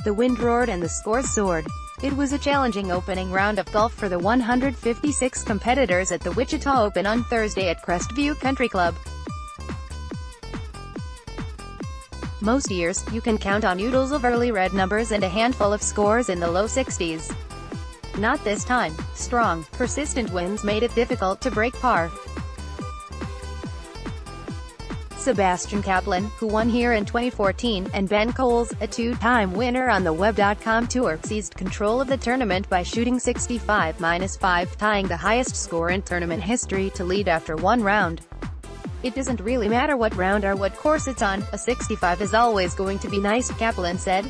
The wind roared and the scores soared. It was a challenging opening round of golf for the 156 competitors at the Wichita Open on Thursday at Crestview Country Club. Most years, you can count on oodles of early red numbers and a handful of scores in the low 60s. Not this time. Strong, persistent winds made it difficult to break par. Sebastian Cappelen, who won here in 2014, and Ben Kohles, a two-time winner on the Web.com Tour, seized control of the tournament by shooting 65-5, tying the highest score in tournament history to lead after one round. "It doesn't really matter what round or what course it's on, a 65 is always going to be nice," Cappelen said.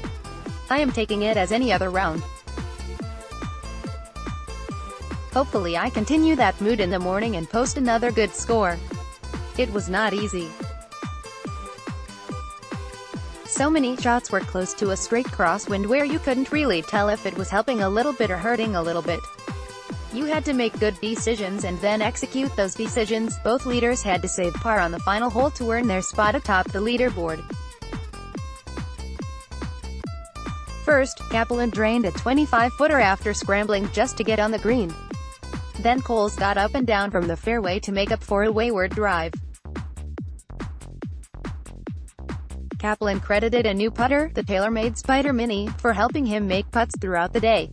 "I am taking it as any other round. Hopefully I continue that mood in the morning and post another good score." It was not easy. So many shots were close to a straight crosswind where you couldn't really tell if it was helping a little bit or hurting a little bit. You had to make good decisions and then execute those decisions. Both leaders had to save par on the final hole to earn their spot atop the leaderboard. First, Cappelen drained a 25-footer after scrambling just to get on the green. Then Kohles got up and down from the fairway to make up for a wayward drive. Cappelen credited a new putter, the tailor-made Spider Mini, for helping him make putts throughout the day.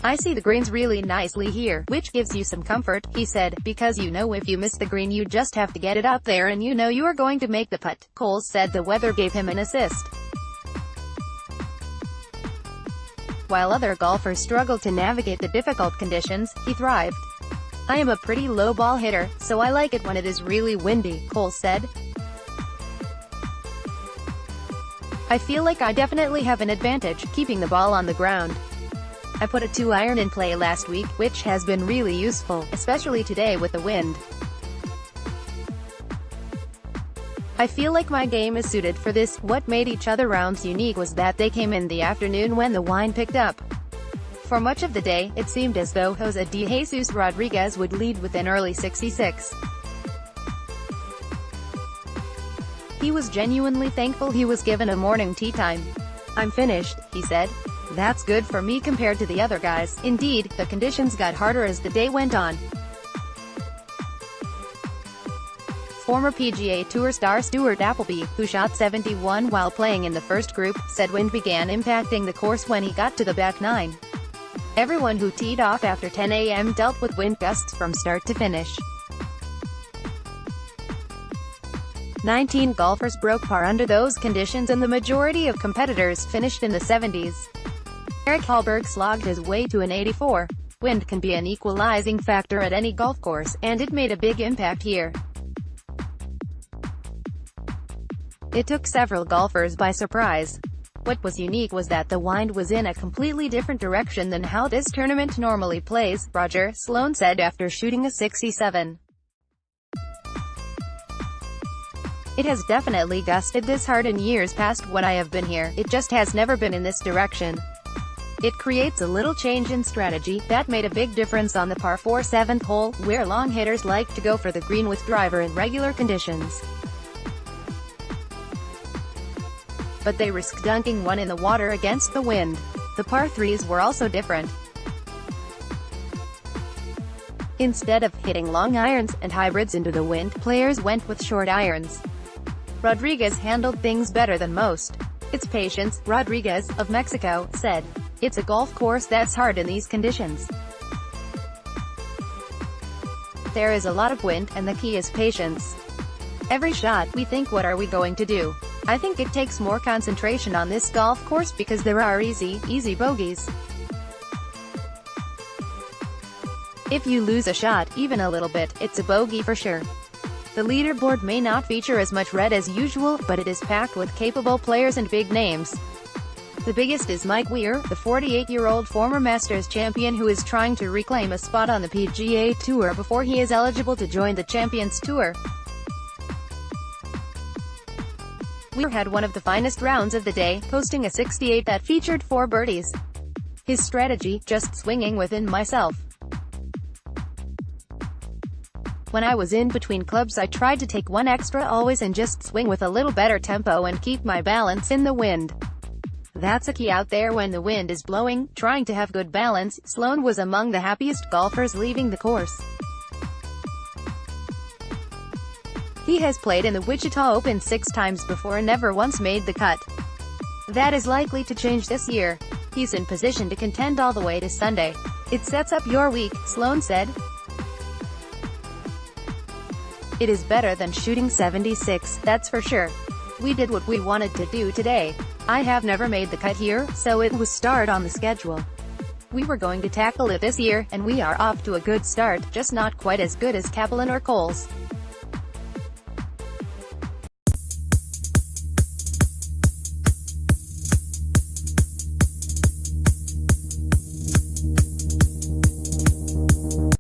"I see the greens really nicely here, which gives you some comfort," he said, "because you know if you miss the green you just have to get it up there and you know you are going to make the putt." Kohles said the weather gave him an assist. While other golfers struggled to navigate the difficult conditions, he thrived. "I am a pretty low ball hitter, so I like it when it is really windy," Kohles said. "I feel like I definitely have an advantage, keeping the ball on the ground. I put a 2-iron in play last week, which has been really useful, especially today with the wind. I feel like my game is suited for this." What made each other rounds unique was that they came in the afternoon when the wind picked up. For much of the day, it seemed as though Jose de Jesus Rodriguez would lead with an early 66. He was genuinely thankful he was given a morning tee time. "I'm finished," he said. "That's good for me compared to the other guys." Indeed, the conditions got harder as the day went on. Former PGA Tour star Stuart Appleby, who shot 71 while playing in the first group, said wind began impacting the course when he got to the back nine. Everyone who teed off after 10 a.m. dealt with wind gusts from start to finish. 19 golfers broke par under those conditions and the majority of competitors finished in the 70s. Eric Hallberg slogged his way to an 84. Wind can be an equalizing factor at any golf course, and it made a big impact here. It took several golfers by surprise. What was unique was that the wind was in a completely different direction than how this tournament normally plays, Roger Sloan said after shooting a 67. "It has definitely gusted this hard in years past when I have been here. It just has never been in this direction. It creates a little change in strategy." That made a big difference on the par 4 7th hole, where long hitters like to go for the green with driver in regular conditions. But they risked dunking one in the water against the wind. The par 3s were also different. Instead of hitting long irons and hybrids into the wind, players went with short irons. Rodriguez handled things better than most. "It's patience," Rodriguez, of Mexico, said. "It's a golf course that's hard in these conditions. There is a lot of wind, and the key is patience. Every shot, we think, what are we going to do? I think it takes more concentration on this golf course because there are easy bogeys. If you lose a shot, even a little bit, it's a bogey for sure." The leaderboard may not feature as much red as usual, but it is packed with capable players and big names. The biggest is Mike Weir, the 48-year-old former Masters champion who is trying to reclaim a spot on the PGA Tour before he is eligible to join the Champions Tour. Weir had one of the finest rounds of the day, posting a 68 that featured 4 birdies. His strategy, just swinging within myself. When I was in between clubs I tried to take one extra always and just swing with a little better tempo and keep my balance in the wind. That's a key out there when the wind is blowing. Trying to have good balance, Sloan was among the happiest golfers leaving the course. He has played in the Wichita Open 6 times before and never once made the cut. That is likely to change this year. He's in position to contend all the way to Sunday. It sets up your week, Sloan said. It is better than shooting 76, that's for sure. We did what we wanted to do today. I have never made the cut here, so it was start on the schedule. We were going to tackle it this year, and we are off to a good start, just not quite as good as Cappelen or Kohles.